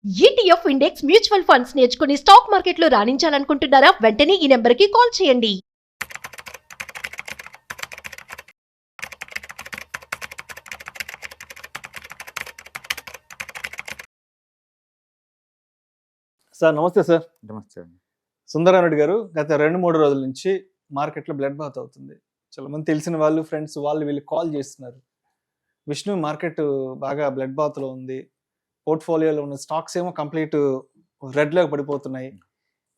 ETF index mutual funds నేర్చుకుని stock మార్కెట్లో రాణించాలనుకుంటున్నారా? వెంటనే ఈ నెంబర్కి కాల్ చేయండి. సార్ నమస్తే సార్. నమస్తే అండి. సుందరారెడ్డి గారు, గత 2-3 రోజుల నుంచి మార్కెట్లో బ్లడ్ బాత్ అవుతుంది. చాలా మంది తెలిసిన వాళ్ళు, ఫ్రెండ్స్ వాళ్ళు వీళ్ళు కాల్ చేస్తున్నారు. విష్ణు, మార్కెట్ బాగా బ్లడ్ బాత్లో ఉంది, పోర్ట్ఫోలియోలో ఉన్న స్టాక్స్ ఏమో కంప్లీట్ రెడ్లోకి పడిపోతున్నాయి.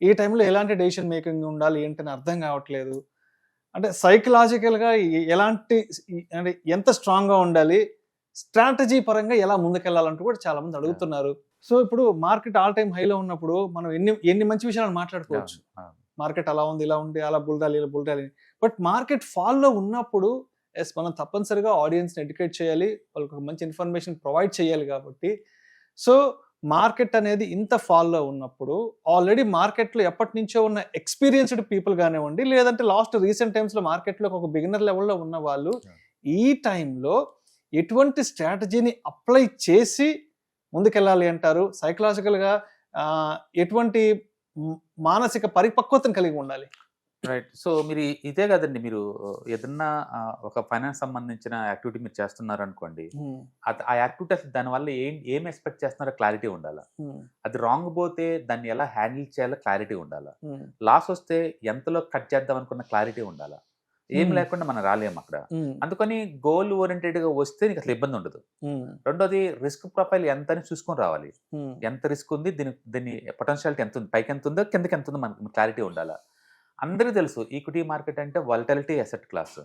ఈ టైంలో ఎలాంటి డెసిషన్ మేకింగ్ ఉండాలి ఏంటని అర్థం కావట్లేదు. అంటే సైకలాజికల్గా ఎలాంటి, అంటే ఎంత స్ట్రాంగ్గా ఉండాలి, స్ట్రాటజీ పరంగా ఎలా ముందుకెళ్ళాలంటూ కూడా చాలా మంది అడుగుతున్నారు. సో ఇప్పుడు మార్కెట్ ఆల్ టైమ్ హైలో ఉన్నప్పుడు మనం ఎన్ని మంచి విషయాలు మాట్లాడుకోవచ్చు. మార్కెట్ అలా ఉంది, ఇలా ఉంది, అలా బుల్డాలి, ఇలా బుల్డాలి. బట్ మార్కెట్ ఫాల్లో ఉన్నప్పుడు మనం తప్పనిసరిగా ఆడియన్స్ని ఎడ్యుకేట్ చేయాలి, వాళ్ళకి ఒక మంచి ఇన్ఫర్మేషన్ ప్రొవైడ్ చేయాలి. కాబట్టి సో మార్కెట్ అనేది ఇంత ఫాల్లో ఉన్నప్పుడు ఆల్రెడీ మార్కెట్లో ఎప్పటి నుంచో ఉన్న ఎక్స్పీరియన్స్డ్ పీపుల్ కానివ్వండి, లేదంటే లాస్ట్ రీసెంట్ టైమ్స్లో మార్కెట్లో ఒక బిగినర్ లెవెల్లో ఉన్న వాళ్ళు ఈ టైంలో ఎటువంటి స్ట్రాటజీని అప్లై చేసి ముందుకెళ్ళాలి అంటారు? సైకలాజికల్గా ఎటువంటి మానసిక పరిపక్వతను కలిగి ఉండాలి? రైట్. సో మీరు ఇదే కదండి, మీరు ఏదన్నా ఒక ఫైనాన్స్ సంబంధించిన యాక్టివిటీ మీరు చేస్తున్నారు అనుకోండి, ఆ యాక్టివిటీ అసలు దానివల్ల ఏం ఎక్స్పెక్ట్ చేస్తున్నారో క్లారిటీ ఉండాలా. అది రాంగ్ పోతే దాన్ని ఎలా హ్యాండిల్ చేయాలో క్లారిటీ ఉండాలా. లాస్ వస్తే ఎంతలో కట్ చేద్దాం అనుకున్న క్లారిటీ ఉండాలా. ఏం లేకుండా మనం రాలేము అక్కడ. అందుకని గోల్ ఓరియంటెడ్ గా వస్తే నీకు అసలు ఇబ్బంది ఉండదు. రెండోది, రిస్క్ ప్రొఫైల్ ఎంత అని చూసుకొని రావాలి. ఎంత రిస్క్ ఉంది, దీని పొటెన్షియాలిటీ ఎంత ఉంది, పైకి ఎంత ఉందో కిందకి ఎంత ఉందో మనకు క్లారిటీ ఉండాలా. అందరికీ తెలుసు ఈక్విటీ మార్కెట్ అంటే వాలటిలిటీ అసెట్ క్లాస్.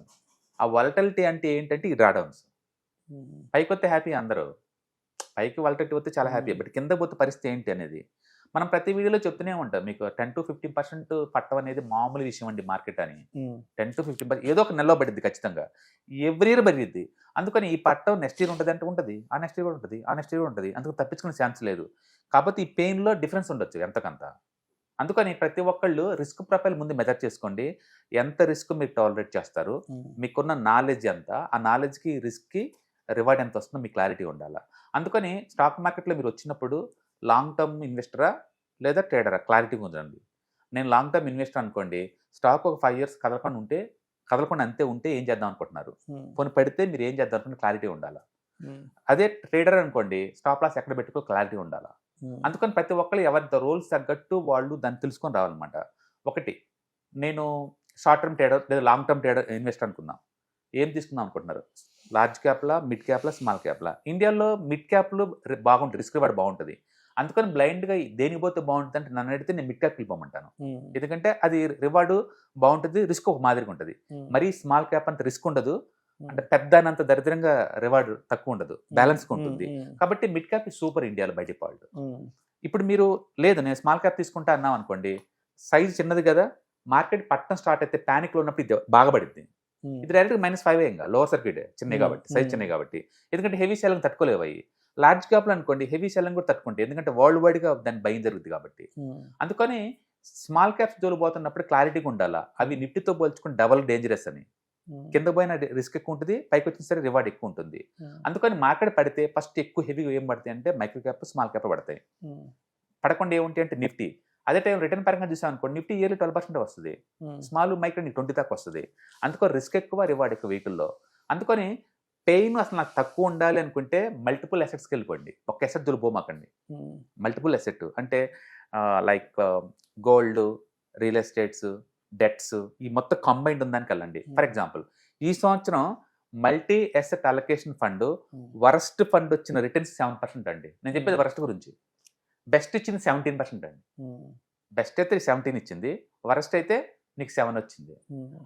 ఆ వాలటిలిటీ అంటే ఏంటంటే ఈ డ్రాడౌన్స్. పైకి వస్తే హ్యాపీ, అందరూ పైకి వాలటిలిటీ వస్తే చాలా హ్యాపీ. బట్ కింద పోతే పరిస్థితి ఏంటి అనేది మనం ప్రతి వీడియోలో చెప్తూనే ఉంటాం. మీకు 10-15% పట్టం అనేది మామూలు విషయం అండి మార్కెట్ అని. 10-15% ఏదో ఒక నెలలో పడిద్ది ఖచ్చితంగా, ఎవ్రీ ఇయర్ పడిద్ది. అందుకని ఈ పట్టం నెక్స్ట్ ఇయర్ ఉంటుంది అంటే ఉంటుంది, ఆ నెక్స్ట్ ఇయర్ కూడా ఉంటుంది, ఆ నెక్స్ట్ ఇయర్ ఉంటుంది. అందుకు తప్పించుకునే ఛాన్స్ లేదు. కాబట్టి ఈ పెయిన్లో డిఫరెన్స్ ఉండొచ్చు ఎంతకంత. అందుకని ప్రతి ఒక్కళ్ళు రిస్క్ ప్రొఫైల్ ముందు మెజర్ చేసుకోండి. ఎంత రిస్క్ మీరు టాలరేట్ చేస్తారు, మీకున్న నాలెడ్జ్ ఎంత, ఆ నాలెడ్జ్కి రిస్క్కి రివార్డ్ ఎంత వస్తుందో మీకు క్లారిటీ ఉండాలి. అందుకని స్టాక్ మార్కెట్లో మీరు వచ్చినప్పుడు లాంగ్ టర్మ్ ఇన్వెస్టరా లేదా ట్రేడరా క్లారిటీ ఉందండి. నేను లాంగ్ టర్మ్ ఇన్వెస్టర్ అనుకోండి, స్టాక్ ఒక 5 years కదలకుండా అంతే ఉంటే ఏం చేద్దాం అనుకుంటున్నారు, కొన్ని పడితే మీరు ఏం చేద్దాం అనుకుంటే క్లారిటీ ఉండాలి. అదే ట్రేడర్ అనుకోండి, స్టాప్ లాస్ ఎక్కడ పెట్టుకో క్లారిటీ ఉండాలి. అందుకని ప్రతి ఒక్కరు ఎవరి రోల్స్ తగ్గట్టు వాళ్ళు దాన్ని తెలుసుకొని రావాలన్నమాట. ఒకటి, నేను షార్ట్ టర్మ్ ట్రేడర్ లేదా లాంగ్ టర్మ్ ట్రేడర్ ఇన్వెస్టర్ అనుకుందాం. ఏం తీసుకుందాం అనుకుంటున్నారు? లార్జ్ క్యాప్లా, మిడ్ క్యాప్లా, స్మాల్ క్యాప్లా? ఇండియాలో మిడ్ క్యాప్లు బాగుంటుంది, రిస్క్ రివార్డ్ బాగుంటుంది. అందుకని బ్లైండ్గా దేనికి పోతే బాగుంటుంది అంటే నన్ను అడిగితే నేను మిడ్ క్యాప్ వెళ్ళిపోమంటాను. ఎందుకంటే అది రివార్డు బాగుంటుంది, రిస్క్ ఒక మాదిరిగా ఉంటుంది. మరి స్మాల్ క్యాప్ అంత రిస్క్ ఉండదు, అంటే పెద్దనంత దరిద్రంగా రివార్డ్ తక్కువ ఉండదు, బ్యాలెన్స్గా ఉంటుంది. కాబట్టి మిడ్ క్యాప్ సూపర్ ఇండియాలో బై డిఫాల్ట్. ఇప్పుడు మీరు లేదు నేను స్మాల్ క్యాప్ తీసుకుంటా అన్నాం అనుకోండి, సైజ్ చిన్నది కదా, మార్కెట్ పట్టణం స్టార్ట్ అయితే ప్యానిక్లో ఉన్నప్పుడు ఇది బాగా పడింది. ఇది డైరెక్ట్ -5 ఇంకా లోవర్ సర్క్యూట్ చిన్నవి కాబట్టి, సైజ్ చిన్నవి కాబట్టి. ఎందుకంటే హెవీ సెల్లింగ్ తట్టుకోలేవు అవి. లార్జ్ క్యాప్లు అనుకోండి హెవీ సెల్లింగ్ కూడా తట్టుకుంటాయి, ఎందుకంటే వరల్డ్ వైడ్గా దాని భయం జరుగుతుంది కాబట్టి. అందుకని స్మాల్ క్యాప్స్ జోలు పోతున్నప్పుడు క్లారిటీగా ఉండాలా. అవి నిఫ్టీతో పోల్చుకుని డబల్ డేంజరస్ అని. కింద పోయిన రిస్క్ ఎక్కువ ఉంటుంది, పైకి వచ్చిన సరే రివార్డ్ ఎక్కువ ఉంటుంది. అందుకని మార్కెట్ పడితే ఫస్ట్ ఎక్కువ హెవీ ఏం పడతాయి అంటే మైక్రో క్యాప్, స్మాల్ క్యాప్ పడతాయి. పడకుండా ఏముంటాయి అంటే నిఫ్టీ. అదే టైం రిటర్న్ పరంగా చూసాం అనుకోండి, నిఫ్టీ ఇయర్లీ 12% వస్తుంది, స్మాల్ మైక్రో 20 దాకా వస్తుంది. అందుకని రిస్క్ ఎక్కువ, రివార్డ్ ఎక్కువ వెహికల్లో. అందుకని పెయిన్ అసలు నాకు తక్కువ ఉండాలి అనుకుంటే మల్టిపుల్ అసెట్స్కి వెళ్ళిపోండి, ఒక అసెట్ దులిపోమాకండి. మల్టిపుల్ అసెట్ అంటే like gold, real estates, debts, ఈ మొత్తం కంబైన్డ్ ఉందానికి వెళ్ళండి. ఫర్ ఎగ్జాంపుల్ ఈ సంవత్సరం multi asset allocation fund worst fund వచ్చిన రిటర్న్స్ 7% అండి. నేను చెప్పేది వరస్ట్ గురించి. బెస్ట్ ఇచ్చింది 17% అండి. బెస్ట్ అయితే 17 ఇచ్చింది, వరస్ట్ అయితే నీకు 7 వచ్చింది.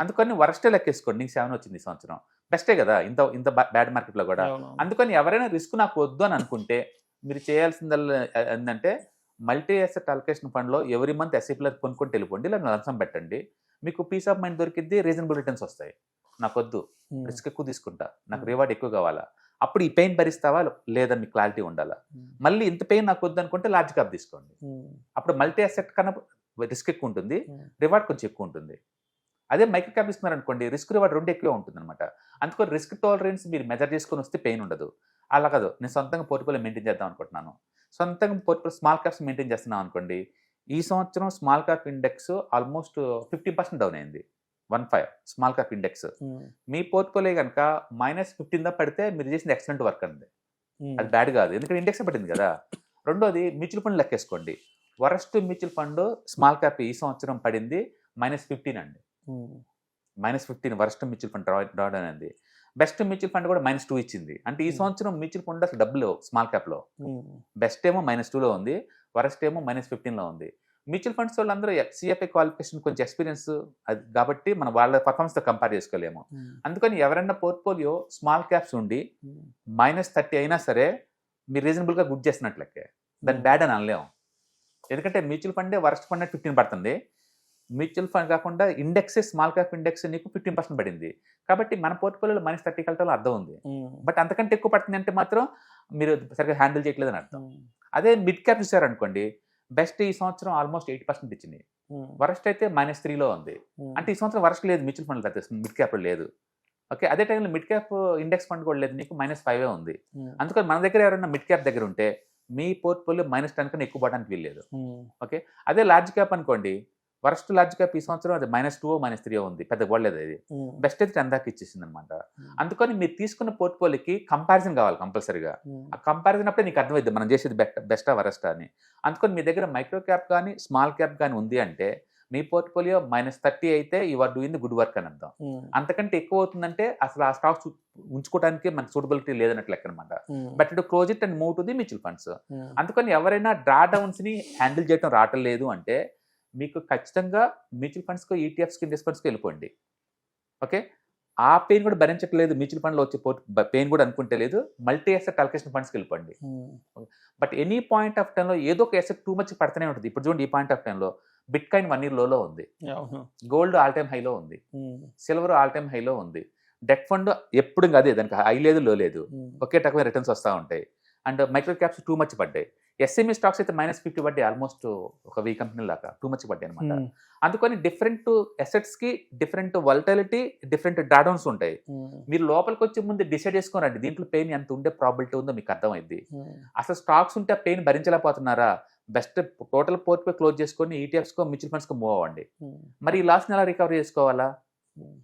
అందుకని వరస్టే లెక్కేసుకోండి, నీకు 7 వచ్చింది ఈ సంవత్సరం. బెస్టే కదా ఇంత ఇంత బ్యాడ్ మార్కెట్లో కూడా. అందుకని ఎవరైనా రిస్క్ నాకు వద్దు అని అనుకుంటే మీరు చేయాల్సిందల్లా ఏంటంటే మల్టీ అసెట్ అలొకేషన్ ఫండ్లో ఎవ్రీ మంత్ ఎస్ఐపీలో కొనుక్కొని వెళ్ళిపోండి, లేదా లంచం పెట్టండి. మీకు పీస్ ఆఫ్ మైండ్ దొరికిద్ది, రీజనబుల్ రిటర్న్స్ వస్తాయి. నాకు వద్దు, రిస్క్ ఎక్కువ తీసుకుంటా, నాకు రివార్డ్ ఎక్కువ కావాలా, అప్పుడు ఈ పెయిన్ భరిస్తావా లేదా మీకు క్లారిటీ ఉండాలా. మళ్ళీ ఇంత పెయిన్ నాకు వద్దు అనుకుంటే లార్జ్ క్యాప్ తీసుకోండి. అప్పుడు మల్టీ అసెట్ కన్నా రిస్క్ ఎక్కువ ఉంటుంది, రివార్డ్ కొంచెం ఎక్కువ ఉంటుంది. అదే మైక్రో క్యాప్ ఇస్తున్నారనుకోండి, రిస్క్ రివార్డ్ రెండు ఎక్కువ ఉంటుంది అనమాట. అందుకని రిస్క్ టాలరెన్స్ మీరు మెజర్ చేసుకొని వస్తే పెయిన్ ఉండదు. అలా కాదు, నేను సొంతంగా పోర్ట్ఫోలియో మెయింటైన్ చేద్దాం అనుకుంటున్నాను, సొంతంగా పోర్ట్ఫోలియో స్మాల్ క్యాప్స్ మెయింటైన్ చేస్తున్నాం అనుకోండి, ఈ సంవత్సరం small cap index almost 50% down అయింది. 15 స్మాల్ క్యాప్ ఇండెక్స్. మీ పోర్ట్ఫోలియో కనుక -15 దా పడితే మీరు చేసిన ఎక్సలెంట్ వర్క్ అండి. అది బ్యాడ్ కాదు, ఎందుకంటే ఇండెక్స్ పడింది కదా. రెండోది మ్యూచువల్ ఫండ్ లెక్కేసుకోండి. Worst mutual fund small cap ఈ సంవత్సరం పడింది -15 అండి. -15 worst mutual fund draw down అయింది. బెస్ట్ మ్యూచువల్ ఫండ్ కూడా -2 ఇచ్చింది. అంటే ఈ సంవత్సరం మ్యూచువల్ ఫండ్ అసలు డబ్బులు స్మాల్ క్యాప్లో బెస్ట్ ఏమో -2లో ఉంది, వరస్ట్ ఏమో -15లో ఉంది. మ్యూచువల్ ఫండ్స్ వాళ్ళందరూ సిఎఫ్ఏ క్వాలిఫికేషన్ కొంచెం ఎక్స్పీరియన్స్ అది కాబట్టి మనం వాళ్ళ పర్ఫార్మెన్స్తో కంపేర్ చేసుకోలేము. అందుకని ఎవరైనా పోర్ట్ఫోలియో స్మాల్ క్యాప్స్ ఉండి -30 అయినా సరే మీరు రీజనబుల్గా గుడ్ చేస్తున్నట్లకే, దాన్ని బ్యాడ్ అని అనలేము. ఎందుకంటే మ్యూచువల్ ఫండే వరస్ట్ ఫండ్ 15 పడుతుంది. మ్యూచువల్ ఫండ్ కాకుండా ఇండెక్స్ స్మాల్ క్యాప్ ఇండెక్స్ నీకు 15% పడింది. కాబట్టి మన పోర్ట్ఫోలియోలో -30 కలటంలో అర్థం ఉంది. బట్ అంతకంటే ఎక్కువ పడుతుంది అంటే మాత్రం మీరు సరిగ్గా హ్యాండిల్ చేయట్లేదని అర్థం. అదే మిడ్ క్యాప్ చూసారనుకోండి, బెస్ట్ ఈ సంవత్సరం ఆల్మోస్ట్ 8% ఇచ్చింది, వరస్ట్ అయితే -3లో ఉంది. అంటే ఈ సంవత్సరం వరస్ట్ లేదు మ్యూచువల్ ఫండ్ అయితే, మిడ్ క్యాప్ లేదు. ఓకే, అదే టైంలో మిడ్ క్యాప్ ఇండెక్స్ ఫండ్ కూడా లేదు, నీకు -5 ఉంది. అందుకని మన దగ్గర ఎవరైనా మిడ్ క్యాప్ దగ్గర ఉంటే మీ పోర్ట్ఫోలియో -10 కన్నా ఎక్కువ పడడానికి వీల్లేదు. ఓకే, అదే లార్జ్ క్యాప్ అనుకోండి, వరస్ట్ లార్జ్ క్యాప్ ఈ సంవత్సరం అది -2 -3 ఉంది, పెద్ద పడలేదు. అది బెస్ట్ అయితే 10 దాకా ఇచ్చేసింది అనమాట. అందుకని మీరు తీసుకున్న పోర్ట్ఫోలియోకి కంపారిజన్ కావాలి కంపల్సరీగా. ఆ కంపారిజన్ అప్పుడే నీకు అర్థమైంది మనం చేసేది బెస్టా వరస్టా అని. అందుకని మీ దగ్గర మైక్రో క్యాప్ కానీ స్మాల్ క్యాప్ కానీ ఉంది అంటే మీ పోర్ట్ఫోలియో -30 అయితే you are doing the good work అని అర్థం. అంతకంటే ఎక్కువ అవుతుందంటే అసలు ఆ స్టాక్స్ ఉంచుకోవడానికి మనకు సూటబిలిటీ లేదన్నట్లు లెక్క అనమాట. బట్ ఇటు close it and move to the mutual funds. అందుకని ఎవరైనా డ్రా డౌన్స్ ని హ్యాండిల్ చేయడం రావటం లేదు అంటే మీకు ఖచ్చితంగా మ్యూచువల్ ఫండ్స్కి, ఈటీఎఫ్స్కి, ఇండెక్స్ ఫండ్స్కి వెళ్ళిపోండి. ఓకే, ఆ పెయిన్ కూడా భరించట్లేదు, మ్యూచువల్ ఫండ్లో వచ్చే పెయిన్ కూడా అనుకుంటే లేదు, మల్టీ అసెట్ అలొకేషన్ ఫండ్స్కి వెళ్ళిపోండి. బట్ ఎనీ పాయింట్ ఆఫ్ టైంలో ఏదో ఒక అసెట్ టూ మచ్ పడుతూనే ఉంటుంది. ఇప్పుడు చూడండి, ఈ పాయింట్ ఆఫ్ టైంలో బిట్ కాయిన్ 1 year లోలో ఉంది, గోల్డ్ ఆల్ టైమ్ హైలో ఉంది, సిల్వర్ ఆల్ టైమ్ హైలో ఉంది, డెట్ ఫండ్ ఎప్పుడు అదే, దానికి హై లేదు లో లేదు, ఒకే రకమైన రిటర్న్స్ వస్తూ ఉంటాయి. And micro caps too much పడ్డాయి. ఎస్ఎంఈ స్టాక్స్ అయితే -50 పడ్డాయి, ఆల్మోస్ట్ ఒక 1000 కంపెనీ లాగా టూ మచ్ పడ్డాయి అనమాట. అందుకని డిఫరెంట్ అసెట్స్ కి డిఫరెంట్ వల్టాలిటీ, డిఫరెంట్ డ్రాడౌన్స్ ఉంటాయి. మీరు లోపలికి వచ్చే ముందు డిసైడ్ చేసుకోరండి దీంట్లో పెయిన్ ఎంత ఉండే ప్రాబిలిటీ ఉందో మీకు అర్థమైంది. అసలు స్టాక్స్ ఉంటే పెయిన్ భరించలేకపోతున్నారా, బెస్ట్ టోటల్ పోర్ట్ఫోలియో క్లోజ్ చేసుకొని ఈటీఎఫ్స్కో మ్యూచువల్ ఫండ్స్కో మూవ్ అవ్వండి. మరి ఈ లాస్ని ఎలా రికవరీ చేసుకోవాలా?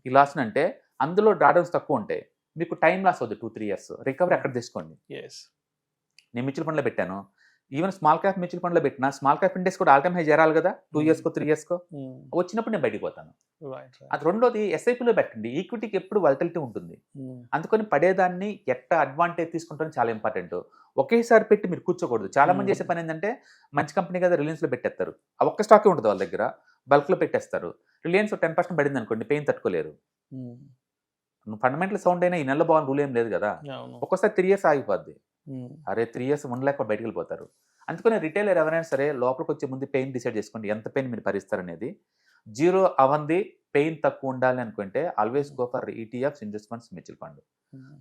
ఈ లాస్ని అంటే అందులో డ్రాడౌన్స్ తక్కువ ఉంటాయి, మీకు టైం లాస్ అవుతుంది 2-3 years, రికవరీ అక్కడ తీసుకోండి. నేను మ్యూచువల్ ఫండ్లో పెట్టాను, ఈవెన్ స్మాల్ క్యాప్ మ్యూచువల్ ఫండ్లో పెట్టినా స్మాల్ క్యాప్ ఇండెక్స్ కూడా ఆల్ టైమ్ హై చేరాలి కదా, 2 yearsకో 3 yearsకో వచ్చినప్పుడు నేను బయటికి పోతాను. అది రెండోది ఎస్ఐపిలో పెట్టండి, ఈక్విటీకి ఎప్పుడు వల్టిలిటీ ఉంటుంది. అందుకని పడేదాన్ని ఎట్లా అడ్వాంటేజ్ తీసుకుంటాం చాలా ఇంపార్టెంట్. ఒకేసారి పెట్టి మీరు కూర్చోకూడదు. చాలా మంది చేసే పని ఏంటంటే మంచి కంపెనీ కదా రిలయన్స్లో పెట్టేస్తారు, ఆ ఒక్క స్టాకే ఉంటుంది వాళ్ళ దగ్గర, బల్క్లో పెట్టేస్తారు. రిలయన్స్ 10% పడింది అనుకోండి, పెయిన్ తట్టుకోలేరు. నువ్వు ఫండమెంటల్ సౌండ్ అయినా ఈ నెల బాగుంది రూల్ ఏం లేదు కదా, ఒక్కోసారి 3 years ఆగిపోద్ది. అరే 3 years ఉండలేక బయటకు వెళ్ళిపోతారు. అందుకని రిటైలర్ ఎవరైనా సరే లోపలికి వచ్చే ముందు పెయిన్ డిసైడ్ చేసుకోండి, ఎంత పెయిన్ మీరు భరిస్తారనేది. జీరో అవంది పెయిన్ తక్కువ ఉండాలి అనుకుంటే always go for ETFs, index funds, mutual fund.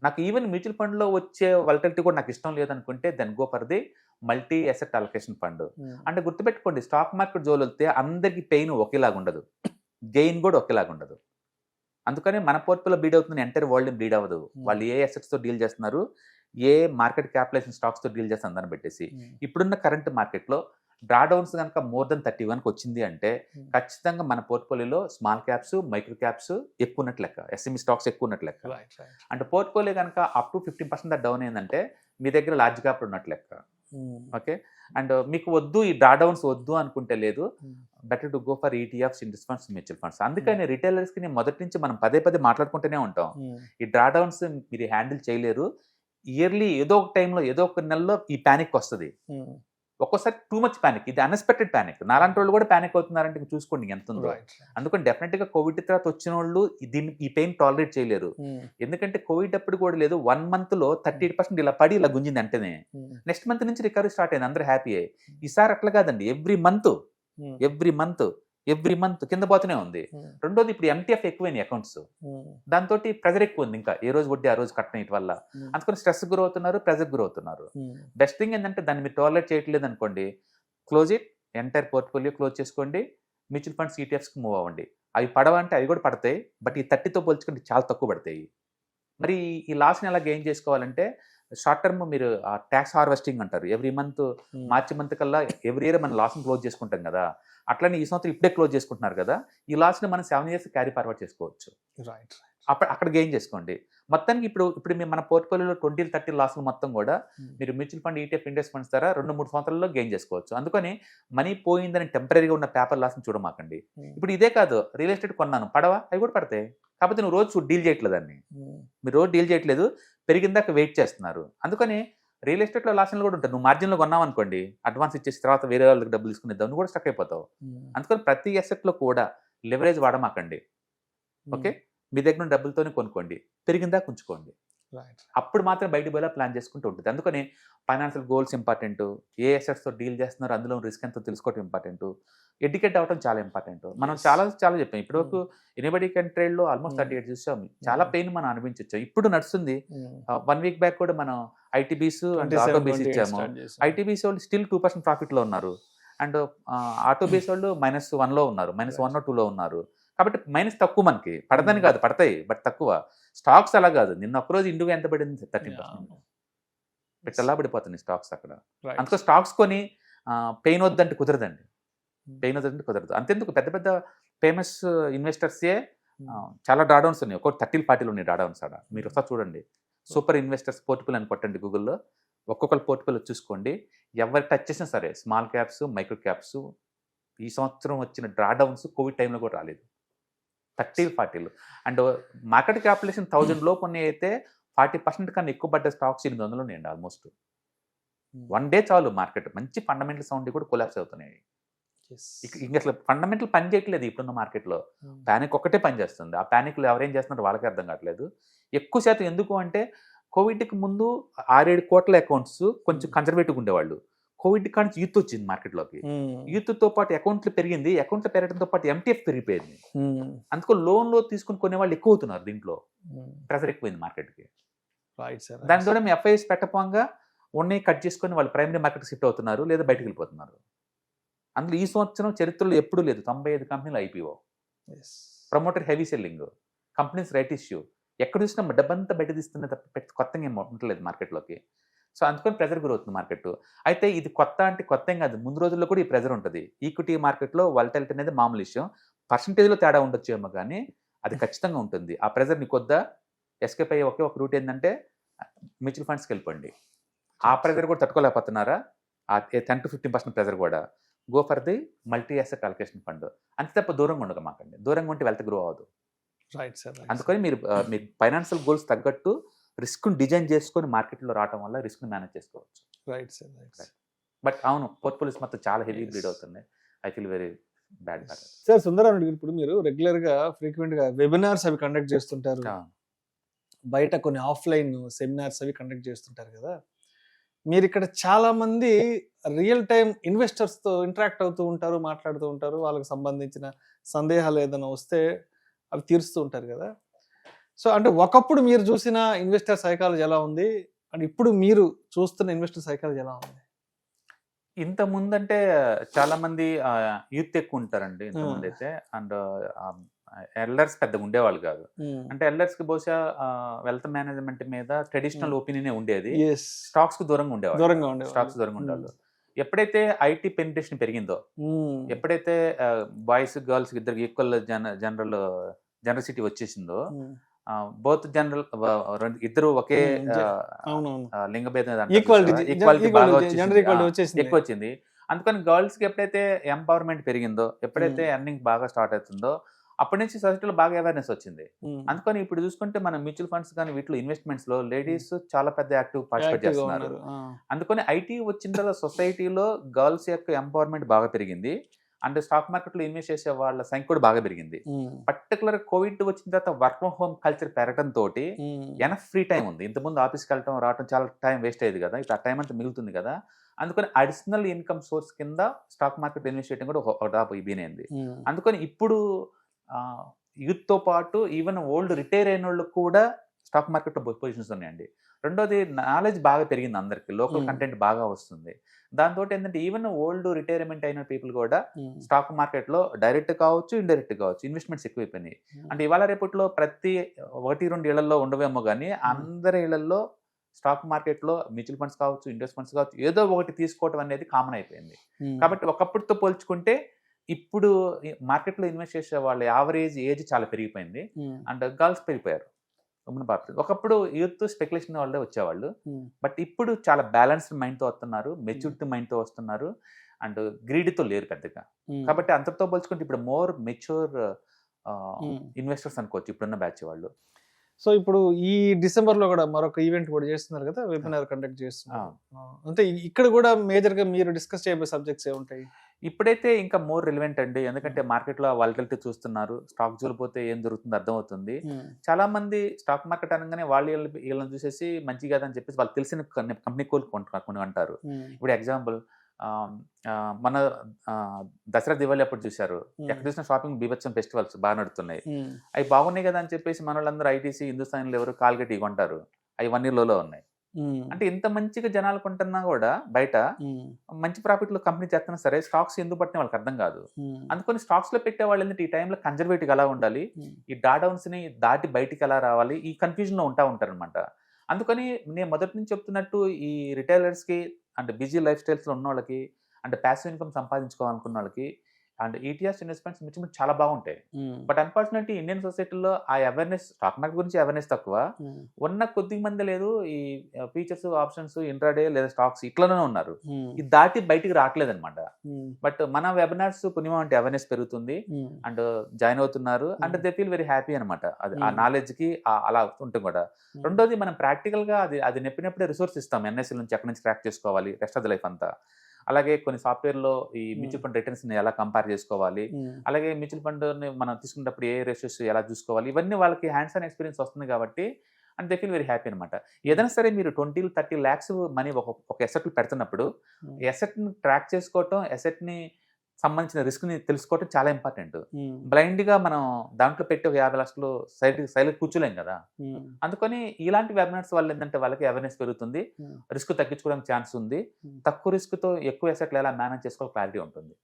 నాకు ఈవెన్ మ్యూచువల్ ఫండ్లో వచ్చే వల్టిలిటీ కూడా నాకు ఇష్టం లేదనుకుంటే then go for the multi asset allocation fund. అంటే గుర్తుపెట్టుకోండి, స్టాక్ మార్కెట్ జోలు వెళ్తే అందరికీ పెయిన్ ఒకేలాగా ఉండదు, గెయిన్ కూడా ఒకేలాగా ఉండదు. అందుకని మన పోర్ట్ఫోలియో బ్లీడ్ అవుతుంది, ఎంటైర్ వరల్డ్ బ్లీడ్ అవ్వదు. వాళ్ళు ఏ అసెట్స్తో డీల్ చేస్తున్నారు, ఏ మార్కెట్ క్యాపిటలైజేషన్ స్టాక్స్తో డీల్ చేస్తుంది దాన్ని పెట్టేసి. ఇప్పుడున్న కరెంట్ మార్కెట్లో డ్రాడౌన్స్ కనుక మోర్ దెన్ 31కి వచ్చింది అంటే ఖచ్చితంగా మన పోర్ట్ఫోలియోలో స్మాల్ క్యాప్స్, మైక్రో క్యాప్స్ ఎక్కువ ఉన్నట్లు లెక్క, ఎస్ఎంఈ స్టాక్స్ ఎక్కువ ఉన్నట్లు లెక్క. అంటే పోర్ట్ఫోలియో కనుక అప్ టు 50% డౌన్ అయిందంటే మీ దగ్గర లార్జ్ క్యాప్ ఉన్నట్లు లెక్క. ఓకే, అండ్ మీకు వద్దు ఈ డ్రాడౌన్స్ వద్దు అనుకుంటే లేదు, better to go for ETFs, index funds, mutual funds. అందుకని రిటైలర్స్కి నేను మొదటి నుంచి మనం పదే మాట్లాడుకుంటూనే ఉంటాం, ఈ డ్రాడౌన్స్ మీరు హ్యాండిల్ చేయలేరు. ఇయర్లీ ఏదో ఒక టైంలో ఏదో ఒక నెలలో ఈ ప్యానిక్ వస్తుంది, ఒక్కోసారి టూ మచ్ ప్యానిక్, ఇది అన్ఎక్స్పెక్టెడ్ ప్యానిక్. నాలాంటి వాళ్ళు కూడా ప్యానిక్ అవుతున్నారంటే చూసుకోండి ఎంత ఉందో. అందుకని డెఫినెట్గా కోవిడ్ తర్వాత వచ్చిన వాళ్ళు ఈ పెయిన్ టాలరేట్ చేయలేరు. ఎందుకంటే కోవిడ్ అప్పుడు కూడా లేదు, 1 monthలో 38% ఇలా పడి ఇలా గుంజింది అంటేనే నెక్స్ట్ మంత్ నుంచి రికవరీ స్టార్ట్ అయింది, అందరూ హ్యాపీ అయ్యి. ఈసారి అట్లా కాదండి, ఎవ్రీ మంత్ కింద పోతూనే ఉంది. రెండోది ఇప్పుడు ఎంటీఎఫ్ ఎక్కువైనాయి అకౌంట్స్, దాంతో ప్రెజర్ ఎక్కువ ఉంది, ఇంకా ఏ రోజు వడ్డీ ఆ రోజు కట్టడం వల్ల. అందుకని స్ట్రెస్ గురవుతున్నారు, ప్రెజర్ గురవుతున్నారు. బెస్ట్ థింగ్ ఏంటంటే దాన్ని మీరు టాలరేట్ చేయట్లేదు అనుకోండి, close it, entire portfolio close చేసుకోండి, మ్యూచువల్ ఫండ్స్, ఈటీఎఫ్స్కి మూవ్ అవ్వండి. అవి పడవంటే అవి కూడా పడతాయి, బట్ ఈ 30తో పోల్చుకుంటే చాలా తక్కువ పడతాయి. మరి ఈ లాస్ని ఎలా గెయిన్ చేసుకోవాలంటే షార్ట్ టర్మ్ మీరు ట్యాక్స్ హార్వెస్టింగ్ అంటారు. ఎవ్రీ మంత్ మార్చి మంత్ కల్లా ఎవ్రీ ఇయర్ మనం లాస్ని క్లోజ్ చేసుకుంటాం కదా, అట్లనే ఈ సంవత్సరం ఇప్పుడే క్లోజ్ చేసుకుంటున్నారు కదా, ఈ లాస్ని మనం 7 years క్యారీ ఫార్వర్డ్ చేసుకోవచ్చు. రైట్. అక్కడ గెయిన్ చేసుకోండి. మొత్తానికి ఇప్పుడు మన పోర్ట్ఫోలియోలో 20-30 లాస్లు మొత్తం కూడా మీరు mutual fund ETF index funds ద్వారా 2-3 సంవత్సరాల్లో గెయిన్ చేసుకోవచ్చు. అందుకని మనీ పోయిందని టెంపరీగా ఉన్న పేపర్ లాస్ని చూడమాకండి. ఇప్పుడు ఇదే కాదు, రియల్ ఎస్టేట్ కొన్నాను పడవా, అవి కూడా పడతాయి. కాకపోతే నువ్వు రోజు డీల్ చేయట్లేదు దాన్ని, మీరు రోజు డీల్ చేయట్లేదు, పెరిగిందాక వెయిట్ చేస్తున్నారు. అందుకని రియల్ ఎస్టేట్లో లాస్లు కూడా ఉంటాయి. నువ్వు మార్జిన్లో కొన్నావు అనుకోండి, అడ్వాన్స్ ఇచ్చేసి తర్వాత వేరే వాళ్ళకి డబ్బులు తీసుకునేద్దాం, నువ్వు కూడా స్టక్ అయిపోతావు. అందుకని ప్రతి అసెట్లో కూడా లెవరేజ్ వాడమాకండి. ఓకే, మీ దగ్గర ఉన్న డబ్బులతోనే కొనుక్కోండి, పెరిగిందాక ఉంచుకోండి. అప్పుడు మాత్రం బయట పోయేలా ప్లాన్ చేసుకుంటూ ఉంటుంది. అందుకని ఫైనాన్షియల్ గోల్స్ ఇంపార్టెంట్, ఏ అసెట్స్తో డీల్ చేస్తున్నారు, అందులో రిస్క్ ఎంతో తెలుసుకోవడం ఇంపార్టెంట్, ఎడ్యుకేట్ అవ్వడం చాలా ఇంపార్టెంట్. మనం చాలా చెప్పాం ఇప్పటివరకు. ఎనీబడి కెన్ ట్రేడ్లో ఆల్మోస్ట్ 38 చూసాం. చాలా పెయిన్ మనం అనిపించవచ్చు. ఇప్పుడు నడుస్తుంది. 1 week బ్యాక్ కూడా మనం ఐటీబీస్ అండ్ ఆటో బీస్ ఇచ్చాము. ఐటీబీస్ వాళ్ళు స్టిల్ 2% ప్రాఫిట్లో ఉన్నారు, అండ్ ఆటో బీస్ వాళ్ళు -1లో ఉన్నారు, -1 or 2లో ఉన్నారు. కాబట్టి మైనస్ తక్కువ, మనకి పడదని కాదు, పడతాయి బట్ తక్కువ. స్టాక్స్ అలా కాదు, నిన్న ఒక్కరోజు ఇండిగో ఎంత పడింది, 13%. పెట్టలా పడిపోతుంది స్టాక్స్ అక్కడ. అందుకో స్టాక్స్ కొని పెయిన్ వద్దంటే కుదరదండి, పెయిన్ వద్దంటే కుదరదు. అంతెందుకు పెద్ద పెద్ద ఫేమస్ ఇన్వెస్టర్సే చాలా డ్రాడౌన్స్ ఉన్నాయి, ఒక్కొక్క 30-40 ఉన్నాయి డ్రాడౌన్స్ ఆడ. మీరు ఒకసారి చూడండి, సూపర్ ఇన్వెస్టర్స్ పోర్ట్ఫోలియో అని కొట్టండి గూగుల్లో, ఒక్కొక్కరు పోర్ట్ఫోలియో చూసుకోండి. ఎవరు టచ్ చేసినా సరే, స్మాల్ క్యాప్స్, మైక్రో క్యాప్స్, ఈ సంవత్సరం వచ్చిన డ్రాడౌన్స్ కోవిడ్ టైంలో కూడా రాలేదు. 30-40. అండ్ మార్కెట్ క్యాపిటలైజేషన్ 1000 లోపు ఉన్నాయి, అయితే 40% కన్నా ఎక్కువ పడ్డ స్టాక్స్ 800 ఉన్నాయండి ఆల్మోస్ట్. 1 day చాలు మార్కెట్ మంచి ఫండమెంటల్ సౌండ్ కూడా కొలాప్స్ అవుతున్నాయి. ఇంక అసలు ఫండమెంటల్ పని చేయట్లేదు ఇప్పుడున్న మార్కెట్లో, ప్యానిక్ ఒక్కటే పని చేస్తుంది. ఆ ప్యానిక్లో ఎవరేం చేస్తున్నారో వాళ్ళకి అర్థం కావట్లేదు. ఎక్కువ శాతం ఎందుకు అంటే, కోవిడ్కి ముందు 6-7 కోట్ల అకౌంట్స్ కొంచెం కన్జర్వేటివ్గా ఉండేవాళ్ళు. కోవిడ్ కానీ యూత్ వచ్చింది మార్కెట్లోకి, యూత్తో పాటు అకౌంట్లు పెరిగింది, అకౌంట్లు పెరగడంతో పాటు MTF పెరిగిపోయింది. అందుకో లోన్లో తీసుకుని కొనే వాళ్ళు ఎక్కువ అవుతున్నారు, దీంట్లో ప్రెజర్ ఎక్కువైంది మార్కెట్కి. దాని ద్వారా మీ FIS పెట్టపోగా ఉన్నాయి కట్ చేసుకొని వాళ్ళు ప్రైమరీ మార్కెట్ షిఫ్ట్ అవుతున్నారు, లేదా బయటకు వెళ్ళిపోతున్నారు. అందులో ఈ సంవత్సరం చరిత్రలో ఎప్పుడూ లేదు 95 కంపెనీలు IPO, promoter heavy selling, companies right issue, ఎక్కడ చూసినా డబ్బంతా బయట తీస్తున్న తప్ప కొత్తగా ఏం ఉండలేదు మార్కెట్లోకి. సో అందుకని ప్రెజర్ గురవుతుంది మార్కెట్. అయితే ఇది కొత్త అంటే కొత్త ఏం కాదు, ముందు రోజుల్లో కూడా ఈ ప్రెజర్ ఉంటుంది. ఈక్విటీ మార్కెట్లో వాలటిలిటీ అనేది మామూలు విషయం, పర్సంటేజ్లో తేడా ఉండొచ్చేమో కానీ అది ఖచ్చితంగా ఉంటుంది. ఆ ప్రెజర్ నీకు వద్దా, ఎస్కేప్ అయ్యే ఒకే ఒక రూట్ ఏంటంటే మ్యూచువల్ ఫండ్స్కి వెళ్ళిపోండి. ఆ ప్రెజర్ కూడా తట్టుకోలేకపోతున్నారా, ఆ 10-15% ప్రెజర్ కూడా, go for the multi asset allocation fund. అంతే తప్ప దూరంగా ఉండదు మాకండి, దూరంగా ఉంటే వెల్త్ గ్రో అవ్వదు. అందుకని మీరు మీ ఫైనాన్షియల్ గోల్స్ తగ్గట్టు రిస్క్ని డిజైన్ చేసుకొని మార్కెట్లో రావడం వల్ల రిస్క్ని మేనేజ్ చేసుకోవచ్చు. బట్ అవును, పోర్ట్ఫోలియోస్ మొత్తం చాలా హెవీ బ్లీడ్ అవుతున్నాయి. I feel very bad. Sir Sundara Rao గారు, ఇప్పుడు మీరు రెగ్యులర్గా ఫ్రీక్వెంట్గా వెబినార్స్ అవి కండక్ట్ చేస్తుంటారు, బయట కొన్ని ఆఫ్లైన్ సెమినార్స్ అవి కండక్ట్ చేస్తుంటారు కదా. మీరు ఇక్కడ చాలా మంది రియల్ టైం ఇన్వెస్టర్స్తో ఇంటరాక్ట్ అవుతూ ఉంటారు, మాట్లాడుతూ ఉంటారు, వాళ్ళకి సంబంధించిన సందేహాలు ఏదైనా వస్తే అవి తీరుస్తూ ఉంటారు కదా. సో అంటే ఒకప్పుడు మీరు చూసిన ఇన్వెస్టర్ సైకాలజీ ఎలా ఉంది, అండ్ ఇప్పుడు మీరు చూస్తున్న ఇన్వెస్టర్ సైకాలజీ ఎలా ఉంది? ఇంత ముందంటే చాలా మంది యూత్ ఎక్కువ ఉంటారండి ఇంతకుముందు అయితే, అండ్ ఎల్డర్స్ పెద్దగా ఉండేవాళ్ళు కాదు. అంటే ఎల్డర్స్ కి బహుశా వెల్త్ మేనేజ్మెంట్ మీద ట్రెడిషనల్ ఒపీనియన్ ఉండేది, స్టాక్స్ కు దూరంగా ఉండేవాళ్ళు, స్టాక్స్ దూరంగా ఉండేవాళ్ళు. ఎప్పుడైతే IT పెనిట్రేషన్ పెరిగిందో, ఎప్పుడైతే బాయ్స్ గర్ల్స్ ఇద్దరికి ఈక్వల్ జనరసిటీ వచ్చేసిందో, బోత్ జనరల్ ఇద్దరు ఒకే లింగ భేదం ఈక్వాలిటీ బాగా ఎక్కువ వచ్చింది. అందుకని గర్ల్స్ కి ఎప్పుడైతే ఎంపవర్మెంట్ పెరిగిందో, ఎప్పుడైతే ఎర్నింగ్ బాగా స్టార్ట్ అవుతుందో, అప్పటి నుంచి సొసైటీలో బాగా అవేర్నెస్ వచ్చింది. అందుకని ఇప్పుడు చూసుకుంటే మన మ్యూచువల్ ఫండ్స్ కానీ వీటిలో ఇన్వెస్ట్మెంట్స్ లో లేడీస్ చాలా పెద్ద యాక్టివ్ పార్టిసిపేట్ చేస్తున్నారు. అందుకని IT వచ్చిన తర్వాత సొసైటీలో గర్ల్స్ యొక్క ఎంపవర్మెంట్ బాగా పెరిగింది, అండ్ స్టాక్ మార్కెట్ లో ఇన్వెస్ట్ చేసే వాళ్ళ సంఖ్య కూడా బాగా పెరిగింది. పర్టికులర్ కోవిడ్ వచ్చిన తర్వాత వర్క్ ఫ్రమ్ హోమ్ కల్చర్ పెరగడం తోటి ఎనఫ్ ఫ్రీ టైం ఉంది. ఇంతకుముందు ఆఫీస్కి వెళ్ళటం రావడం చాలా టైం వేస్ట్ అయ్యేది కదా, ఇప్పుడు ఆ టైం అంతా మిగులుతుంది కదా. అందుకని అడిషనల్ ఇన్కమ్ సోర్స్ కింద స్టాక్ మార్కెట్ ఇన్వెస్ట్ చేయడం కూడా ఒక ఇబీనైంది. అందుకని ఇప్పుడు యూత్ తో పాటు ఈవెన్ ఓల్డ్ రిటైర్ అయిన వాళ్ళు కూడా స్టాక్ మార్కెట్ లో పొజిషన్స్ ఉన్నాయండి. రెండోది నాలెడ్జ్ బాగా పెరిగింది, అందరికి లోకల్ కంటెంట్ బాగా వస్తుంది. దాంతో ఏంటంటే ఈవెన్ ఓల్డ్ రిటైర్మెంట్ అయిన పీపుల్ కూడా స్టాక్ మార్కెట్ లో డైరెక్ట్ కావచ్చు, ఇండైరెక్ట్ కావచ్చు, ఇన్వెస్ట్మెంట్స్ ఎక్కువైపోయినాయి. అంటే ఇవాళ రేపట్లో ప్రతి 1-2 ఇళ్లలో ఉండవేమో కానీ అందరి ఇళ్లలో స్టాక్ మార్కెట్లో మ్యూచువల్ ఫండ్స్ కావచ్చు, ఇండెక్స్ ఫండ్స్ కావచ్చు, ఏదో ఒకటి తీసుకోవడం అనేది కామన్ అయిపోయింది. కాబట్టి ఒకప్పటితో పోల్చుకుంటే ఇప్పుడు మార్కెట్లో ఇన్వెస్ట్ చేసే వాళ్ళ యావరేజ్ ఏజ్ చాలా పెరిగిపోయింది. అండ్ గర్ల్స్ పెరిగిపోయారు. ఒకప్పుడు యూత్ స్పెక్యులేషన్ వాళ్ళే వచ్చేవాళ్ళు, బట్ ఇప్పుడు చాలా బ్యాలెన్స్డ్ మైండ్తో వస్తున్నారు, మెచ్యూరిటీ మైండ్తో వస్తున్నారు, అండ్ గ్రీడ్తో లేరు పెద్దగా. కాబట్టి అంతటితో పోల్చుకుంటే ఇప్పుడు మోర్ మెచ్యూర్ ఇన్వెస్టర్స్ అనుకోవచ్చు ఇప్పుడున్న బ్యాచ్ వాళ్ళు. సో ఇప్పుడు ఈ డిసెంబర్లో కూడా మరొక ఈవెంట్ కూడా చేస్తున్నారు కదా, వెబినార్ కండక్ట్ చేస్తున్నారు. అంటే ఇక్కడ కూడా మేజర్గా మీరు డిస్కస్ చేయబోయే సబ్జెక్ట్స్ ఏముంటాయి? ఇప్పుడైతే ఇంకా మోర్ రిలవెంట్ అండి, ఎందుకంటే మార్కెట్లో వాలటిలిటీ చూస్తున్నారు, స్టాక్ జోలిపోతే ఏం జరుగుతుందో అర్థమవుతుంది. చాలా మంది స్టాక్ మార్కెట్ అనగానే వీళ్ళని చూసేసి మంచి కాదని చెప్పేసి వాళ్ళు తెలిసిన కంపెనీ కొన్ని అంటారు. ఇప్పుడు ఎగ్జాంపుల్ మన దసరా దివాళీ అప్పుడు చూశారు, ఎక్కడ చూసిన షాపింగ్ బీభత్సం ఫెస్టివల్స్ బాగా నడుస్తున్నాయి, అవి బాగున్నాయి కదా అని చెప్పేసి మన వాళ్ళందరూ ఐటీసీ, హిందుస్థాన్లు ఎవరు కాల్గేట్ కొంటారు, అవి 1 year లోలో ఉన్నాయి. అంటే ఇంత మంచిగా జనాలు కొంటున్నా కూడా బయట మంచి ప్రాఫిట్ లో కంపెనీ చేస్తున్నా సరే స్టాక్స్ ఎందుకు పట్టిన వాళ్ళకి అర్థం కాదు. అందుకని స్టాక్స్ లో పెట్టే వాళ్ళు ఏంటంటే ఈ టైంలో కన్జర్వేటివ్ ఎలా ఉండాలి, ఈ డాడౌన్స్ ని దాటి బయటికి ఎలా రావాలి, ఈ కన్ఫ్యూజన్ లో ఉంటారు అనమాట. అందుకని నేను మొదటి నుంచి చెప్తున్నట్టు ఈ రిటైలర్స్ కి అండ్ బిజీ లైఫ్ స్టైల్స్ లో ఉన్న వాళ్ళకి అండ్ ప్యాసివ్ ఇన్కమ్ సంపాదించుకోవాలనుకున్న వాళ్ళకి అండ్ ఈటీఎఫ్ ఇన్వెస్ట్మెంట్స్ మించి చాలా బాగుంటాయి. బట్ అన్ఫార్చునేట్లీ ఇండియన్ సొసైటీలో ఆ అవేర్నెస్, స్టాక్ మార్కెట్ గురించి అవేర్నెస్ తక్కువ, ఉన్న కొద్ది మంది లేదు ఈ ఫీచర్స్, ఆప్షన్స్, ఇంట్రాడే లేదా స్టాక్స్ ఇట్లనే ఉన్నారు, ఇది దాటి బయటికి రావట్లేదు అనమాట. బట్ మన వెబినార్స్ పుణ్యం అంటే అవేర్నెస్ పెరుగుతుంది అండ్ జాయిన్ అవుతున్నారు and they feel very happy అనమాట. అది ఆ నాలెడ్జ్ కి అలా ఉంటుంది కూడా. రెండోది మనం ప్రాక్టికల్ గా అది నెప్పినప్పుడే రిసోర్స్ ఇస్తాం, ఎన్ఎస్ఎల్ నుంచి ఎక్కడి నుంచి ట్రాక్ చేసుకోవాలి రెస్ట్ ఆఫ్ ద లైఫ్ అంతా. అలాగే కొన్ని సాఫ్ట్వేర్లో ఈ మ్యూచువల్ ఫండ్ రిటర్న్స్ ని ఎలా కంపేర్ చేసుకోవాలి, అలాగే మ్యూచువల్ ఫండ్ ని మనం తీసుకున్నప్పుడు ఏ రేషియోస్ ఎలా చూసుకోవాలి, ఇవన్నీ వాళ్ళకి హ్యాండ్స్ ఆన్ ఎక్స్పీరియన్స్ వస్తుంది కాబట్టి and they feel very happy అనమాట. ఏదైనా సరే మీరు 20-30 lakhs మనీ ఒక ఎసెట్లు పెడుతున్నప్పుడు ఎసెట్ని ట్రాక్ చేసుకోవటం, ఎసెట్ని సంబంధించిన రిస్క్ ని తెలుసుకోవటం చాలా ఇంపార్టెంట్. బ్లైండ్ గా మనం దాంట్లో పెట్టి 50 లక్షలు సైలెంట్ కూర్చోలేం కదా. అందుకని ఇలాంటి వెబినార్స్ వల్ల ఏంటంటే వాళ్ళకి అవేర్నెస్ పెరుగుతుంది, రిస్క్ తగ్గించుకోవడానికి ఛాన్స్ ఉంది, తక్కువ రిస్క్ తో ఎక్కువ అసెట్లు ఎలా మేనేజ్ చేసుకోవాలి క్లారిటీ ఉంటుంది.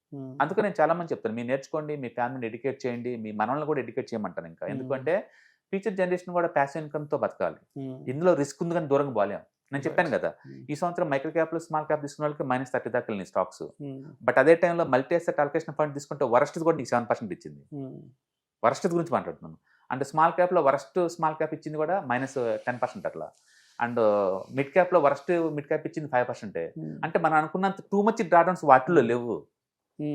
అందుకని నేను చాలా మంది చెప్తాను, మీరు నేర్చుకోండి, మీ ఫ్యామిలీని ఎడ్యుకేట్ చేయండి, మీ మనల్ని కూడా ఎడ్యుకేట్ చేయమంటాను. ఇంకా ఎందుకంటే ఫ్యూచర్ జనరేషన్ కూడా ప్యాసివ్ ఇన్కమ్ తో బతకాలి. ఇందులో రిస్క్ ఉంది కానీ దూరంగా పోలేం. నేను చెప్పాను కదా, ఈ సంవత్సరం మైక్రో క్యాప్ స్మాల్ క్యాప్ తీసుకున్న వాళ్ళకి -30 దాకా వెళ్ళినాయి స్టాక్స్. బట్ అదే టైంలో మల్టీ అసెట్ అలొకేషన్ ఫండ్ తీసుకుంటే వరస్ట్ కూడా నీకు 7% ఇచ్చింది. వరస్ట్ గురించి మాట్లాడుతున్నాను. అండ్ స్మాల్ క్యాప్ లో వరస్ట్ స్మాల్ క్యాప్ ఇచ్చింది కూడా -10% అట్లా. అండ్ మిడ్ క్యాప్ లో వరస్ట్ మిడ్ క్యాప్ ఇచ్చింది 5%. అంటే మనం అనుకున్నంత టూ మచ్ డ్రాడౌన్స్ వాటిల్లో లేవు.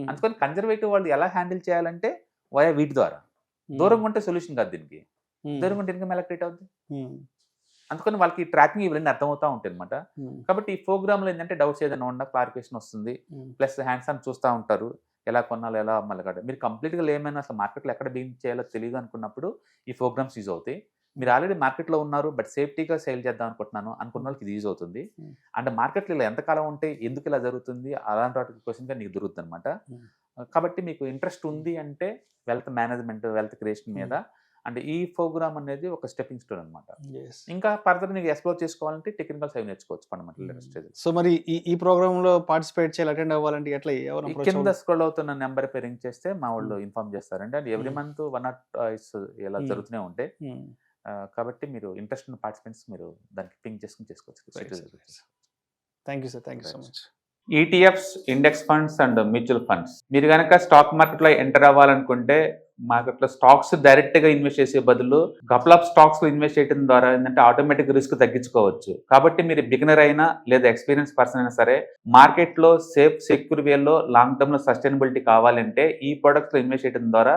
అందుకని కన్జర్వేటివ్ వాళ్ళు ఎలా హ్యాండిల్ చేయాలంటే వయా వీటి ద్వారా. దూరంగా ఉంటే సొల్యూషన్ కాదు దీనికి, దూరంగా ఉంటే ఇన్కమ్ ఎలా క్రియేట్ అవుతుంది. అందుకని వాళ్ళకి ట్రాకింగ్ ఇవన్నీ అర్థమవుతా ఉంటాయి అనమాట. కాబట్టి ఈ ప్రోగ్రామ్ లో ఏంటంటే డౌట్స్ ఏదైనా ఉన్నా క్లారిఫికేషన్ వస్తుంది, ప్లస్ హ్యాండ్స్ ఆన్ చూస్తూ ఉంటారు, ఎలా కొనాలో ఎలా అమ్మాలి కదా. మీరు కంప్లీట్గా ఏమైనా అసలు మార్కెట్లో ఎక్కడ బిగిన్ చేయాలో తెలియదు అనుకున్నప్పుడు ఈ ప్రోగ్రామ్స్ యూజ్ అవుతాయి. మీరు ఆల్రెడీ మార్కెట్లో ఉన్నారు బట్ సేఫ్టీగా సేల్ చేద్దాం అనుకుంటున్నాను అనుకున్న వాళ్ళకి ఇది యూజ్ అవుతుంది. అండ్ మార్కెట్లో ఇలా ఎంతకాలం ఉంటే ఎందుకు ఇలా జరుగుతుంది అలాంటి వాటికి క్వశ్చన్గా నీకు దొరుకుతుంది అనమాట. కాబట్టి మీకు ఇంట్రెస్ట్ ఉంది అంటే వెల్త్ మేనేజ్మెంట్, వెల్త్ క్రియేషన్ మీద అండ్ ఈ ప్రోగ్రామ్ అనేది ఒక స్టెప్పింగ్ స్టోన్ అనమాట. ఇంకా ఫర్దర్ నీకు ఎక్స్ప్లోర్ చేసుకోవాలంటే టెక్నికల్ సైడ్ నేర్చుకోవచ్చు, ఫండమెంటల్. సో మరి ఈ ప్రోగ్రామ్ లో పార్టిసిపేట్ చేయాలి, అటెండ్ అవ్వాలంటే ఎట్లా? కింద స్క్రోల్ అవుతున్న నెంబర్ పై రింగ్ చేస్తే మా వాళ్ళు ఇన్ఫార్మ్ చేస్తారండి. అండ్ ఎవ్రీ మంత్ 1 or 2 ఇలా జరుగుతూనే ఉంటాయి. కాబట్టి మీరు ఇంట్రెస్ట్ ఉన్న పార్టిసిపెంట్స్ మీరు దానికి పింక్ చేసుకుని చేసుకోవచ్చు. Thank you sir, thank you so much. ETFs, index funds and mutual funds మీరు కనుక స్టాక్ మార్కెట్లో ఎంటర్ అవ్వాలనుకుంటే మార్కెట్లో స్టాక్స్ డైరెక్ట్ గా ఇన్వెస్ట్ చేసే బదులు కపుల్ ఆఫ్ స్టాక్స్ లో ఇన్వెస్ట్ చేయడం ద్వారా ఏంటంటే ఆటోమేటిక్ రిస్క్ తగ్గించుకోవచ్చు. కాబట్టి మీరు బిగినర్ అయినా లేదా ఎక్స్పీరియన్స్ పర్సన్ అయినా సరే మార్కెట్ లో సేఫ్ సెక్యూర్ వేలో లాంగ్ టర్మ్ లో సస్టైనబిలిటీ కావాలంటే ఈ ప్రొడక్ట్స్ లో ఇన్వెస్ట్ చేయడం ద్వారా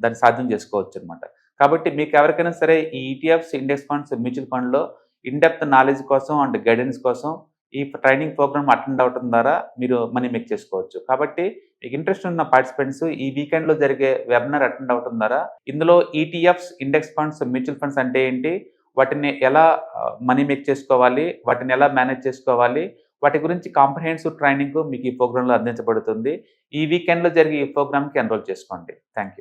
దాన్ని సాధ్యం చేసుకోవచ్చు అనమాట. కాబట్టి మీకు ఎవరికైనా సరే ఈ ETFs, index funds, mutual fund లో ఇన్ డెప్త్ నాలెడ్జ్ కోసం అండ్ గైడెన్స్ కోసం ఈ ట్రైనింగ్ ప్రోగ్రామ్ అటెండ్ అవడం ద్వారా మీరు మనీ మేక్ చేసుకోవచ్చు. కాబట్టి మీకు ఇంట్రెస్ట్ ఉన్న పార్టిసిపెంట్స్ ఈ వీకెండ్ లో జరిగే వెబినార్ అటెండ్ అవడం ద్వారా ఇందులో ETFs, index funds, mutual funds అంటే ఏంటి, వాటిని ఎలా మనీ మేక్ చేసుకోవాలి, వాటిని ఎలా మేనేజ్ చేసుకోవాలి, వాటి గురించి కాంప్రహెన్సివ్ ట్రైనింగ్ మీకు ఈ ప్రోగ్రామ్ లో అందించబడుతుంది. ఈ వీకెండ్ లో జరిగే ఈ ప్రోగ్రామ్ కి ఎన్రోల్ చేసుకోండి. Thank you.